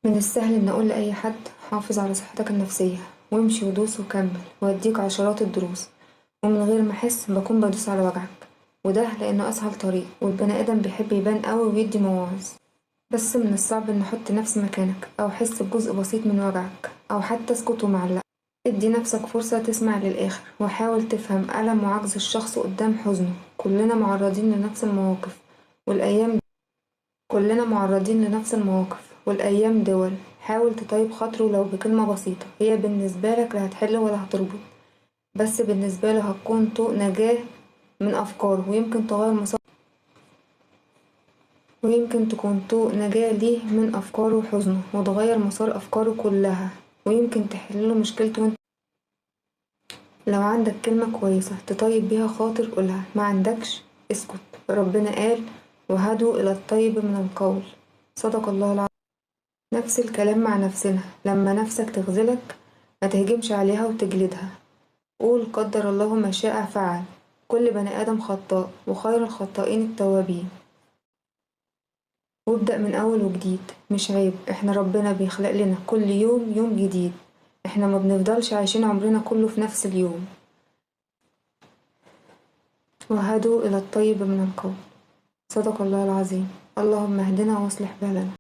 من السهل إن أقول لأي حد حافظ على صحتك النفسية وامشي ودوس وكمل وأديك عشرات الدروس، ومن غير ما أحس بكون بدوس على وجعك، وده لأنه أسهل طريق، والبني آدم بيحب يبان قوي ويدي مواعظ. بس من الصعب إن أحط نفسي مكانك أو أحس بجزء بسيط من وجعك أو حتى أسكت ومعلق. ادي نفسك فرصة تسمع للآخر وحاول تفهم ألم وعجز الشخص قدام حزنه. كلنا معرضين لنفس المواقف والأيام والأيام دول. حاول تطيب خاطره لو بكلمة بسيطة، هي بالنسبة لك لا هتحل ولا هتربط، بس بالنسبة له هتكون طوق نجاة من أفكاره، ويمكن تكون طوق نجاة ليه من أفكاره وحزنه وتغير مسار أفكاره كلها، ويمكن تحله مشكلته وانت. لو عندك كلمة كويسة تطيب بيها خاطر قولها، ما عندكش اسكت. ربنا قال: وهدوا إلى الطيب من القول. صدق الله العظيم. نفس الكلام مع نفسنا، لما نفسك تخذلك ما تهجمش عليها وتجلدها، قول قدر الله ما شاء فعل. كل بني آدم خطاء وخير الخطائين التوابين. وابدأ من أول وجديد، مش عيب، احنا ربنا بيخلق لنا كل يوم يوم جديد، احنا ما بنفضلش عايشين عمرنا كله في نفس اليوم. وهدوا إلى الطيب من القول. صدق الله العظيم. اللهم اهدنا واصلح بالنا.